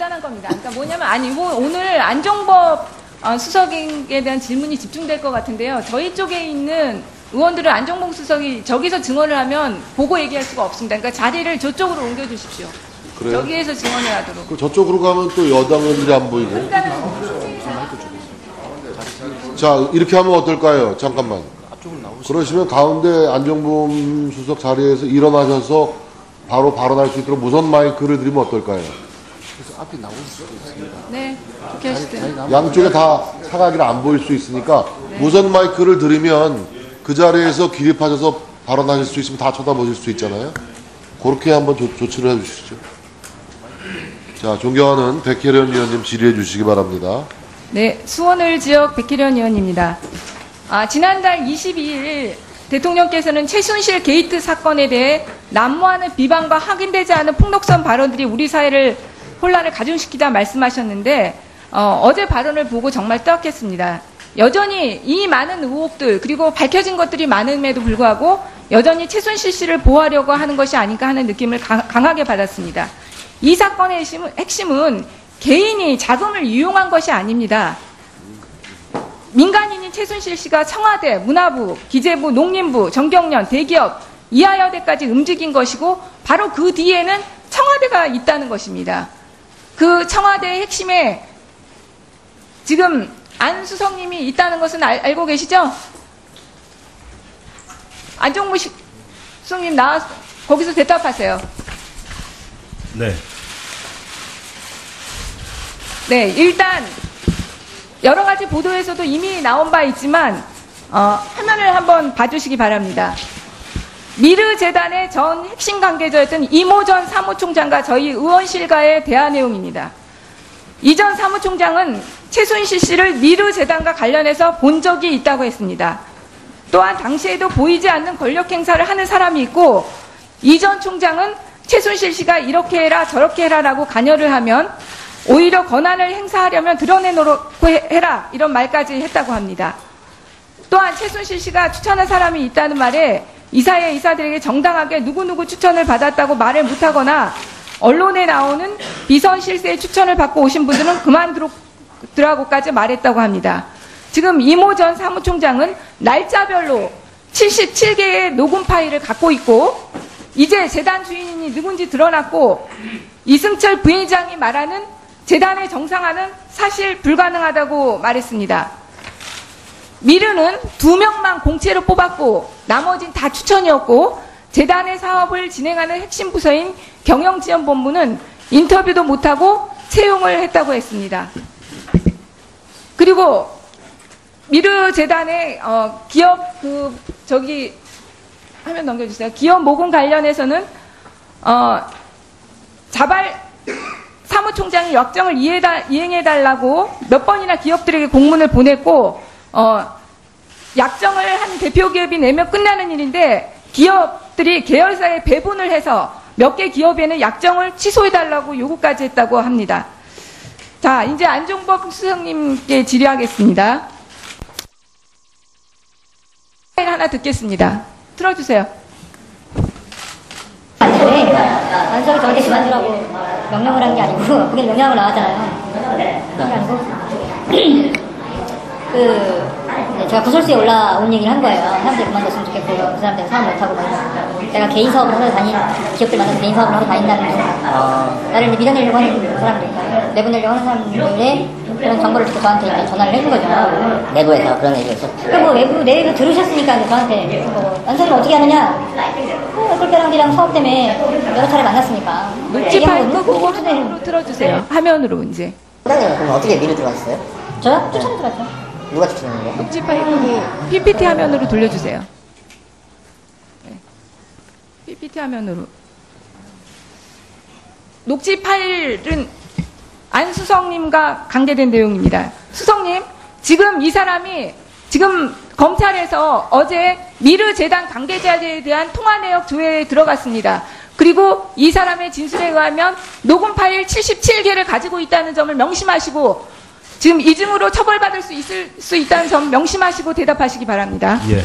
간단한 겁니다. 그러니까 뭐냐면, 아니, 오늘 안종법 수석에 대한 질문이 집중될 것 같은데요. 저희 쪽에 있는 의원들은 안종범 수석이 저기서 증언을 하면 보고 얘기할 수가 없습니다. 그러니까 자리를 저쪽으로 옮겨주십시오. 그래요? 저기에서 증언을 하도록. 그 저쪽으로 가면 또 여당 의원들이 안 보이고. 자, 이렇게 하면 어떨까요? 잠깐만. 그러시면 가운데 안종범 수석 자리에서 일어나셔서 바로 발언할 수 있도록 무선 마이크를 드리면 어떨까요? 그래서 앞에 나올 수도 있습니다. 네, 그렇게 하시죠. 양쪽에 다 사각이라 안 보일 수 있으니까 네. 무선 마이크를 드리면 그 자리에서 기립하셔서 발언하실 수 있으면 다 쳐다보실 수 있잖아요. 그렇게 한번 조치를 해주시죠. 자, 존경하는 백혜련 의원님 질의해 주시기 바랍니다. 네, 수원을 지역 백혜련 의원입니다. 지난달 22일 대통령께서는 최순실 게이트 사건에 대해 난무하는 비방과 확인되지 않은 폭력성 발언들이 우리 사회를 혼란을 가중시키다 말씀하셨는데 어제 발언을 보고 정말 뜨악했습니다. 여전히 이 많은 의혹들 그리고 밝혀진 것들이 많음에도 불구하고 여전히 최순실 씨를 보호하려고 하는 것이 아닌가 하는 느낌을 강하게 받았습니다. 이 사건의 핵심은 개인이 자금을 이용한 것이 아닙니다. 민간인인 최순실 씨가 청와대, 문화부, 기재부, 농림부, 정경련, 대기업, 이하여대까지 움직인 것이고 바로 그 뒤에는 청와대가 있다는 것입니다. 그 청와대의 핵심에 지금 안 수석님이 있다는 것은 알고 계시죠? 안종무 수석님 나와서 거기서 대답하세요. 네. 네, 일단 여러 가지 보도에서도 이미 나온 바 있지만 화면을 한번 봐주시기 바랍니다. 미르재단의 전 핵심 관계자였던 이모 전 사무총장과 저희 의원실과의 대화 내용입니다. 이 전 사무총장은 최순실 씨를 미르재단과 관련해서 본 적이 있다고 했습니다. 또한 당시에도 보이지 않는 권력 행사를 하는 사람이 있고 이 전 총장은 최순실 씨가 이렇게 해라 저렇게 해라라고 관여를 하면 오히려 권한을 행사하려면 드러내놓고 해라 이런 말까지 했다고 합니다. 또한 최순실 씨가 추천한 사람이 있다는 말에 이사회 이사들에게 정당하게 누구누구 추천을 받았다고 말을 못하거나 언론에 나오는 비선 실세의 추천을 받고 오신 분들은 그만두라고까지 말했다고 합니다. 지금 이모 전 사무총장은 날짜별로 77개의 녹음 파일을 갖고 있고 이제 재단 주인이 누군지 드러났고 이승철 부회장이 말하는 재단의 정상화는 사실 불가능하다고 말했습니다. 미르는 2명만 공채로 뽑았고 나머진 다 추천이었고 재단의 사업을 진행하는 핵심 부서인 경영지원본부는 인터뷰도 못하고 채용을 했다고 했습니다. 그리고 미르 재단의 기업 화면 넘겨주세요. 기업 모금 관련해서는 자발 사무총장이 역정을 이행해달라고 몇 번이나 기업들에게 공문을 보냈고 약정을 한 대표기업이 내면 끝나는 일인데 기업들이 계열사에 배분을 해서 몇 개 기업에는 약정을 취소해달라고 요구까지 했다고 합니다. 자, 이제 안종범 수석님께 질의하겠습니다. 하나 듣겠습니다. 틀어주세요. 안석이 저한테 그만두라고 명령을 한 게 아니고 그게 명령으로 나왔잖아요. 그게 아니고 제가 구설수에 올라온 얘기를 한 거예요. 사람들이 그만뒀으면 좋겠고 그 사람들은 사업 못하고 내가 개인 사업을 하러 기업들 만나서 개인 사업을 하러 다닌다는 거 나를 밀어내려고 하는 사람들 내보내려고 하는 사람들의 그런 정보를 듣고 저한테 이제 전화를 해준 거죠. 내부에서 그런 얘기를 했었죠. 그리고 내부 들으셨으니까 저한테 안석이를 어떻게 하느냐 꿀배랑이랑 사업 때문에 여러 차례 만났으니까 녹취파일 끄고 화면으로 틀어주세요. 화면으로 이제. 부장님은 그럼 어떻게 미르 들어가셨어요? 저요? 추천 들었죠. 누가 추천했는데요? 녹취파일 끄고 PPT 화면으로 돌려주세요. 네. PPT 화면으로. 녹취 파일은 안수성님과 관계된 내용입니다. 수성님, 지금 이 사람이 지금 검찰에서 어제 미르재단 관계자들에 대한 통화 내역 조회에 들어갔습니다. 그리고 이 사람의 진술에 의하면 녹음 파일 77개를 가지고 있다는 점을 명심하시고 지금 이중으로 처벌받을 수 있다는 점 명심하시고 대답하시기 바랍니다. 예.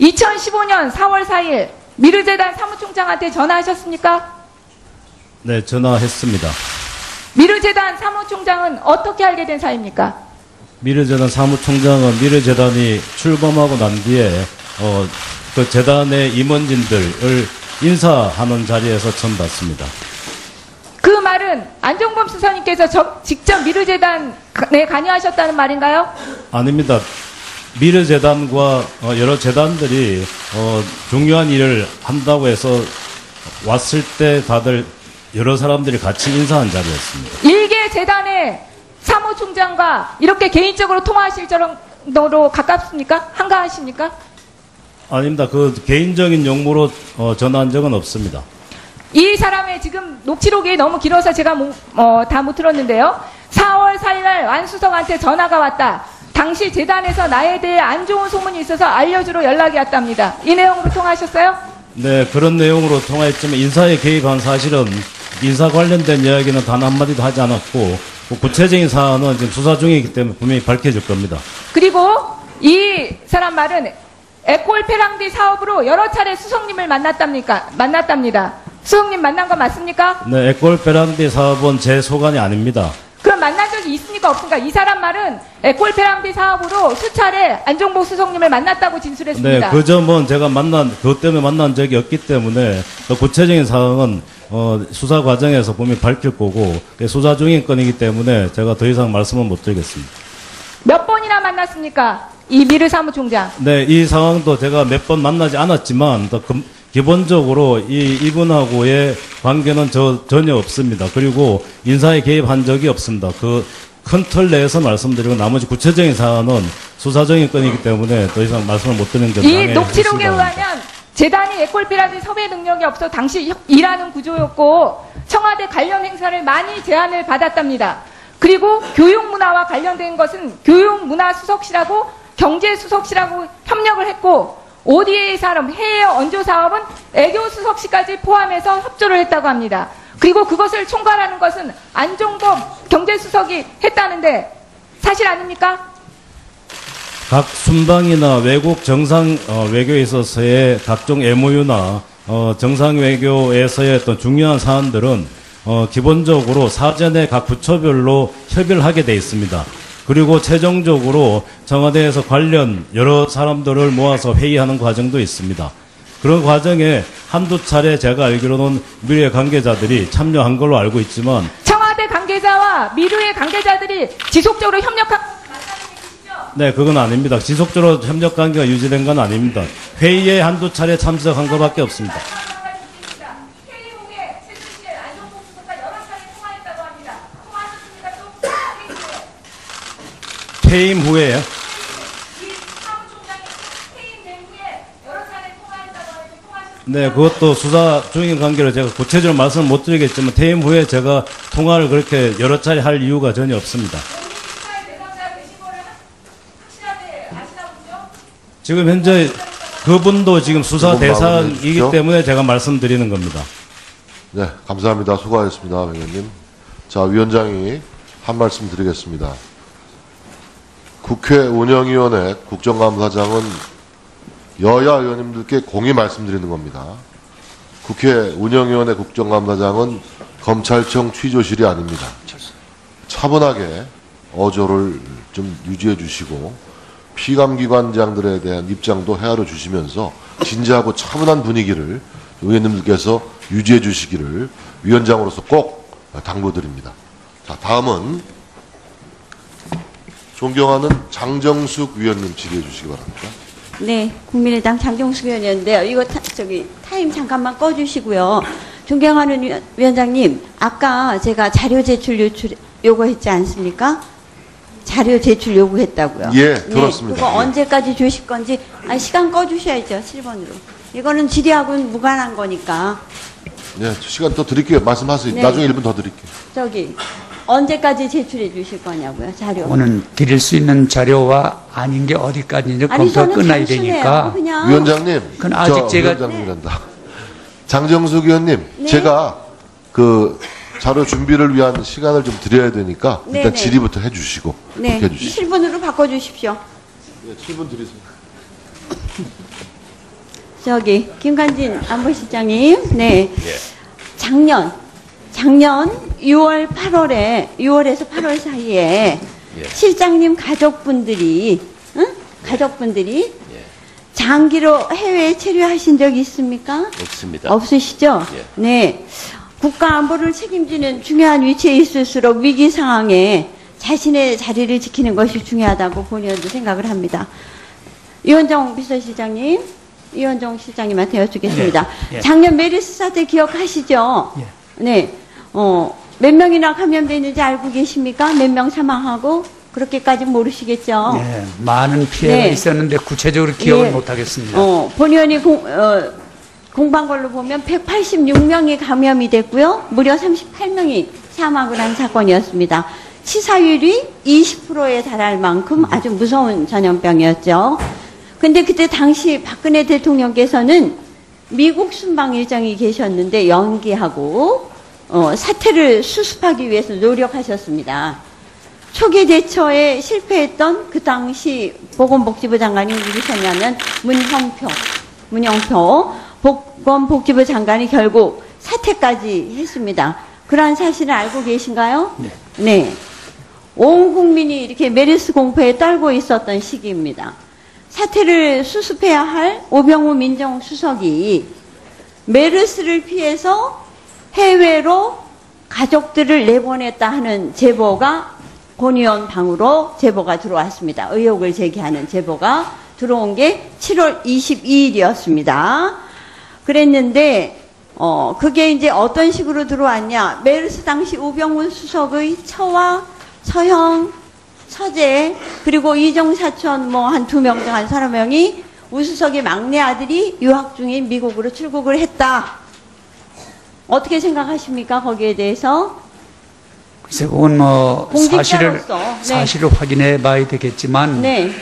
2015년 4월 4일 미르재단 사무총장한테 전화하셨습니까? 네, 전화했습니다. 미르재단 사무총장은 어떻게 알게 된 사이입니까? 미르재단 사무총장은 미르재단이 출범하고 난 뒤에 그 재단의 임원진들을 인사하는 자리에서 처음 봤습니다. 그 말은 안종범 수석님께서 직접 미르재단에 관여하셨다는 말인가요? 아닙니다. 미르재단과 여러 재단들이 중요한 일을 한다고 해서 왔을 때 다들 여러 사람들이 같이 인사한 자리였습니다. 일개 재단의 사무총장과 이렇게 개인적으로 통화하실 정도로 가깝습니까? 한가하십니까? 아닙니다. 그 개인적인 용무로 전화한 적은 없습니다. 이 사람의 지금 녹취록이 너무 길어서 제가 다 못 들었는데요. 4월 4일 안수석한테 전화가 왔다. 당시 재단에서 나에 대해 안 좋은 소문이 있어서 알려주러 연락이 왔답니다. 이 내용으로 통화하셨어요? 네, 그런 내용으로 통화했지만 인사에 개입한 사실은 인사 관련된 이야기는 단 한마디도 하지 않았고 구체적인 사안은 지금 수사 중이기 때문에 분명히 밝혀질 겁니다. 그리고 이 사람 말은 에콜페랑디 사업으로 여러 차례 수석님을 만났답니다. 수석님 만난 거 맞습니까? 네, 에콜베란디 사업은 제 소관이 아닙니다. 그럼 만난 적이 있습니까? 없습니까? 이 사람 말은 에콜페랑디 사업으로 수차례 안종복 수석님을 만났다고 진술했습니다. 네, 그 점은 제가 그것 때문에 만난 적이 없기 때문에 더 구체적인 사항은 수사 과정에서 분명히 밝힐 거고 수사 중인 건이기 때문에 제가 더 이상 말씀은 못 드리겠습니다. 몇 번이나 만났습니까? 이 미르 사무총장. 네, 이 상황도 제가 몇 번 만나지 않았지만 기본적으로 이분하고의 관계는 전혀 없습니다. 그리고 인사에 개입한 적이 없습니다. 그 큰 틀 내에서 말씀드리고 나머지 구체적인 사안은 수사적인 건이기 때문에 더 이상 말씀을 못 드리는 점 이 녹취록에 의하면 재단이 에콜피라지 섭외 능력이 없어 당시 일하는 구조였고 청와대 관련 행사를 많이 제안을 받았답니다. 그리고 교육문화와 관련된 것은 교육문화수석실하고 경제수석실하고 협력을 했고 ODA 사업, 해외 원조 사업은 애교수석실까지 포함해서 협조를 했다고 합니다. 그리고 그것을 총괄하는 것은 안종범 경제수석이 했다는데 사실 아닙니까? 각 순방이나 외국 정상 외교에 있어서의 각종 MOU나 정상 외교에서의 어떤 중요한 사안들은 기본적으로 사전에 각 부처별로 협의를 하게 돼 있습니다. 그리고 최종적으로 청와대에서 관련 여러 사람들을 모아서 회의하는 과정도 있습니다. 그런 과정에 한두 차례 제가 알기로는 미르의 관계자들이 참여한 걸로 알고 있지만 청와대 관계자와 미르의 관계자들이 지속적으로 협력한 네, 그건 아닙니다. 지속적으로 협력 관계가 유지된 건 아닙니다. 회의에 한두 차례 참석한 것밖에 없습니다. 회의 후에 최순실 안종범 수석과 여러 차례 통화했다고 합니다. 통화하셨습니까? 또 퇴임 후에요? 이 사무총장이 퇴임된 후에 여러 차례 통화했다고 하는데 통화하셨습니까? 네, 그것도 수사 중인 관계로 제가 구체적으로 말씀을 못 드리겠지만 퇴임 후에 제가 통화를 그렇게 여러 차례 할 이유가 전혀 없습니다. 지금 현재 그분도 지금 수사 그분 마무리해 대상이기 주십시오. 때문에 제가 말씀드리는 겁니다. 네, 감사합니다. 수고하셨습니다, 의원님. 자, 위원장이 한 말씀 드리겠습니다. 국회 운영위원회 국정감사장은 여야 의원님들께 공히 말씀드리는 겁니다. 국회 운영위원회 국정감사장은 검찰청 취조실이 아닙니다. 차분하게 어조를 좀 유지해 주시고 피감기관장들에 대한 입장도 헤아려 주시면서 진지하고 차분한 분위기를 의원님들께서 유지해 주시기를 위원장으로서 꼭 당부드립니다. 자, 다음은 존경하는 장정숙 위원님 질의해 주시기 바랍니다. 네, 국민의당 장정숙 의원이었는데요. 이거 타임 잠깐만 꺼주시고요. 존경하는 위원장님, 아까 제가 자료 제출 요구했지 않습니까? 자료 제출 요구했다고요. 예, 들었습니다. 네, 그거 예. 언제까지 주실 건지 시간 꺼주셔야죠. 7번으로. 이거는 질의하고는 무관한 거니까. 네, 시간 더 드릴게요. 말씀하세요. 네. 나중에 1분 더 드릴게요. 언제까지 제출해 주실 거냐고요. 자료. 오늘 드릴 수 있는 자료와 아닌 게 어디까지인지 아니, 검토가 저는 끝나야 단순해요. 되니까 그냥. 위원장님, 그건 아직 제가- 위원장님이란다. 장정숙 의원님, 네. 제가 그 자료 준비를 위한 시간을 좀 드려야 되니까 일단 네네. 질의부터 해주시고 네, 그렇게 해주시죠. 7분으로 바꿔주십시오. 네, 7분 드리세요. 김관진 안보실장님, 네. 작년 작년 6월에서 8월 사이에 실장님 가족분들이 장기로 해외에 체류하신 적이 있습니까? 없습니다. 없으시죠? 예. 네. 국가 안보를 책임지는 중요한 위치에 있을수록 위기 상황에 자신의 자리를 지키는 것이 중요하다고 본의원도 생각을 합니다. 이원정 비서실장님, 이원정 실장님한테 여쭙겠습니다. 예. 작년 메르스 사태 기억하시죠? 예. 네. 몇 명이나 감염돼 있는지 알고 계십니까? 몇 명 사망하고? 그렇게까지 모르시겠죠? 네, 많은 피해가 네. 있었는데 구체적으로 기억을 예. 못하겠습니다. 본의원이 공부한 걸로 보면 186명이 감염이 됐고요. 무려 38명이 사망을 한 사건이었습니다. 치사율이 20%에 달할 만큼 아주 무서운 전염병이었죠. 근데 그때 당시 박근혜 대통령께서는 미국 순방 일정이 계셨는데 연기하고 사태를 수습하기 위해서 노력하셨습니다. 초기 대처에 실패했던 그 당시 보건복지부 장관이 누구셨냐면 문영표 보건복지부 장관이 결국 사퇴까지 했습니다. 그러한 사실을 알고 계신가요? 네. 네. 온 국민이 이렇게 메르스 공포에 떨고 있었던 시기입니다. 사태를 수습해야 할 오병우 민정수석이 메르스를 피해서 해외로 가족들을 내보냈다 하는 제보가 본의원 방으로 제보가 들어왔습니다. 의혹을 제기하는 제보가 들어온 게 7월 22일이었습니다. 그랬는데 그게 이제 어떤 식으로 들어왔냐? 메르스 당시 우병우 수석의 처와 처형, 처제 그리고 이종 사촌 뭐 한 2명 중 한 3명이 우수석의 막내 아들이 유학 중인 미국으로 출국을 했다. 어떻게 생각하십니까? 거기에 대해서? 글쎄, 그건 뭐 공직자로서, 네. 사실을 확인해 봐야 되겠지만, 네.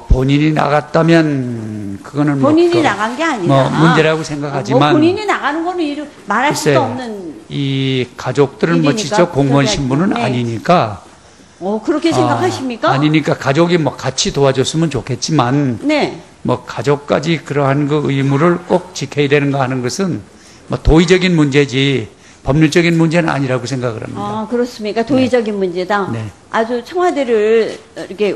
본인이 나갔다면 그거는 본인이 뭐 나간 게 아니라 문제라고 생각하지만, 뭐 본인이 나가는 거는 말할 글쎄, 수도 없는 이 가족들은 뭐 일이니까, 직접 공무원 그러지 신분은 네. 아니니까. 그렇게 생각하십니까? 아니니까 가족이 뭐 같이 도와줬으면 좋겠지만, 네. 뭐 가족까지 그러한 그 의무를 꼭 지켜야 되는가 하는 것은 뭐 도의적인 문제지 법률적인 문제는 아니라고 생각을 합니다. 아, 그렇습니까? 도의적인 문제다. 네. 아주 청와대를 이렇게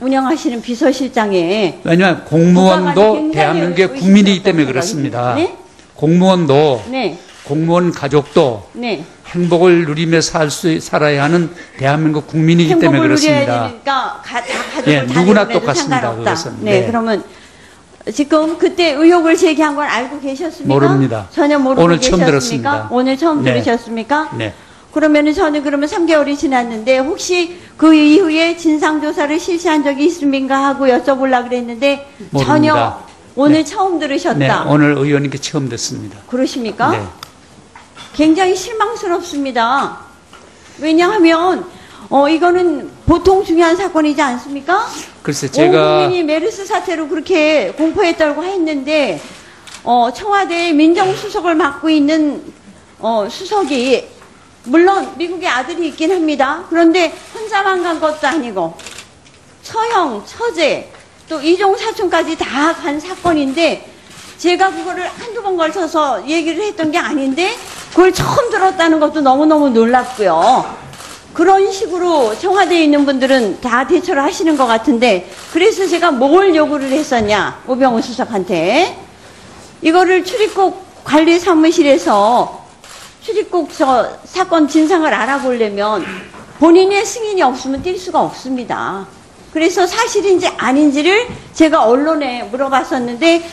운영하시는 비서실장에 왜냐하면 국가가 공무원도 굉장히 대한민국의 국민이기 때문에 의심스럽다는 그렇습니다. 네? 공무원도 네. 공무원 가족도 네. 행복을 누리며 살아야 하는 대한민국 국민이기 때문에 행복을 누려야 그렇습니다. 되니까 다 가족을 예, 다 누구나 내보내도 똑같습니다. 상관없다. 그것은. 네, 네. 그러면 지금 그때 의혹을 제기한 건 알고 계셨습니까? 모릅니다. 전혀 모르고 오늘 처음 계셨습니까? 들었습니다. 오늘 처음 네. 들으셨습니까? 네. 그러면은 저는 그러면 3개월이 지났는데 혹시 그 이후에 진상조사를 실시한 적이 있습니까 하고 여쭤보려고 그랬는데 모릅니다. 전혀 오늘 네. 처음 들으셨다. 네, 오늘 의원님께 처음 듣습니다. 그러십니까? 네. 굉장히 실망스럽습니다. 왜냐하면 이거는 보통 중요한 사건이지 않습니까? 글쎄 온 제가 국민이 메르스 사태로 그렇게 공포에 떨고 했는데 청와대 민정수석을 맡고 있는 수석이 물론 미국에 아들이 있긴 합니다. 그런데 혼자만 간 것도 아니고 처형, 처제 또 이종 사촌까지 다 간 사건인데 제가 그거를 한두 번 걸쳐서 얘기를 했던 게 아닌데 그걸 처음 들었다는 것도 너무너무 놀랍고요. 그런 식으로 청와대에 있는 분들은 다 대처를 하시는 것 같은데 그래서 제가 뭘 요구를 했었냐 오병우 수석한테 이거를 출입국 관리사무실에서 출입국 사건 진상을 알아보려면 본인의 승인이 없으면 뛸 수가 없습니다. 그래서 사실인지 아닌지를 제가 언론에 물어봤었는데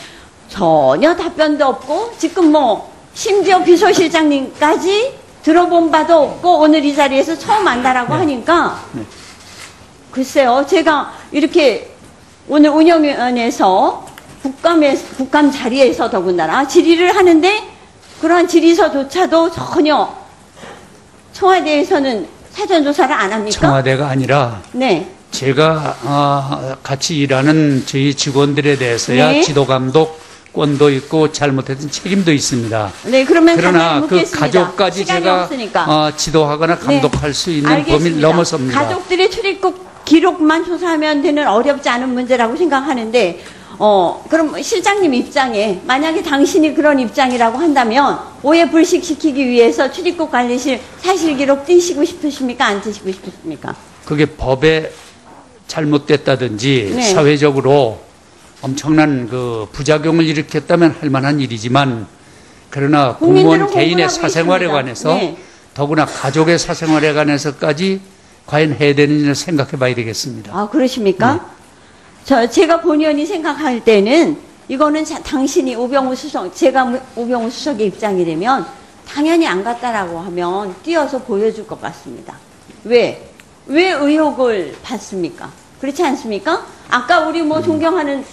전혀 답변도 없고 지금 뭐 심지어 비서실장님까지 들어본 바도 없고 오늘 이 자리에서 처음 안다라고 하니까 글쎄요 제가 이렇게 오늘 운영위원회에서 국감 자리에서 더군다나 질의를 하는데 그러한 질의서조차도 전혀 청와대에서는 사전조사를 안 합니까? 청와대가 아니라 네. 제가 같이 일하는 저희 직원들에 대해서야 네. 지도 감독권도 있고 잘못했던 책임도 있습니다. 네, 그러면 그러나 그 묻겠습니다. 가족까지 시간이 제가 없으니까. 지도하거나 감독할 수 있는 범위를 알겠습니다. 넘어섭니다. 가족들의 출입국 기록만 조사하면 되는 어렵지 않은 문제라고 생각하는데 그럼 실장님 입장에 만약에 당신이 그런 입장이라고 한다면 오해 불식시키기 위해서 출입국 관리실 사실기록 띄시고 싶으십니까? 안 띄시고 싶으십니까? 그게 법에 잘못됐다든지 네. 사회적으로 엄청난 그 부작용을 일으켰다면 할 만한 일이지만 그러나 국민들은 공무원 개인의 공부하고 사생활에 있습니다. 관해서 네. 더구나 가족의 사생활에 관해서까지 과연 해야 되는지를 생각해 봐야 되겠습니다. 아, 그러십니까? 제가 본의원이 생각할 때는 이거는 당신이 우병우 수석, 제가 우병우 수석의 입장이 되면 당연히 안 갔다라고 하면 띄어서 보여줄 것 같습니다. 왜 의혹을 받습니까? 그렇지 않습니까? 아까 우리 존경하는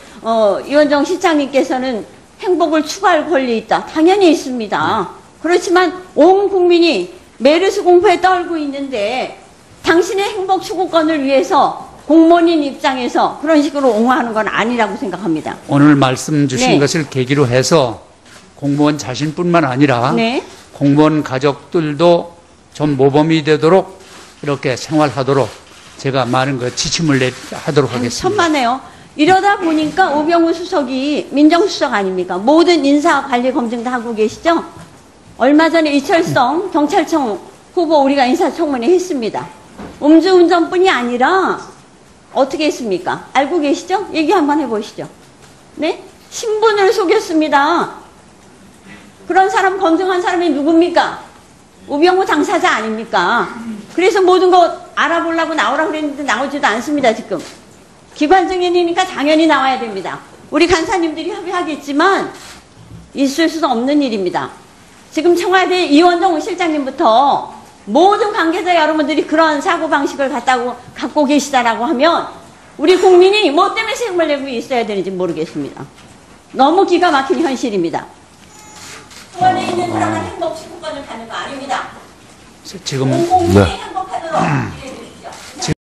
이원정 실장님께서는 행복을 추구할 권리 있다. 당연히 있습니다. 그렇지만 온 국민이 메르스 공포에 떨고 있는데 당신의 행복 추구권을 위해서 공무원인 입장에서 그런 식으로 옹호하는 건 아니라고 생각합니다. 오늘 말씀 주신 네. 것을 계기로 해서 공무원 자신뿐만 아니라 네. 공무원 가족들도 좀 모범이 되도록 이렇게 생활하도록 제가 많은 지침을 하도록 하겠습니다. 천만에요. 이러다 보니까 우병우 수석이 민정수석 아닙니까? 모든 인사 관리 검증 다 하고 계시죠? 얼마 전에 이철성 경찰청 후보 우리가 인사청문회 했습니다. 음주운전뿐이 아니라 어떻게 했습니까? 알고 계시죠? 얘기 한번 해보시죠. 네? 신분을 속였습니다. 그런 사람 검증한 사람이 누굽니까? 우병우 당사자 아닙니까? 그래서 모든 거 알아보려고 나오라고 그랬는데 나오지도 않습니다, 지금. 기관 증인이니까 당연히 나와야 됩니다. 우리 간사님들이 협의하겠지만 있을 수 없는 일입니다. 지금 청와대 이원정 실장님부터 모든 관계자 여러분들이 그런 사고방식을 갖고 계시다라고 하면 우리 국민이 뭐 때문에 세금을 내고 있어야 되는지 모르겠습니다. 너무 기가 막힌 현실입니다. 청와대에 있는 사람은 행복 추구권을 갖는 거 아닙니다. 지금 온 국민의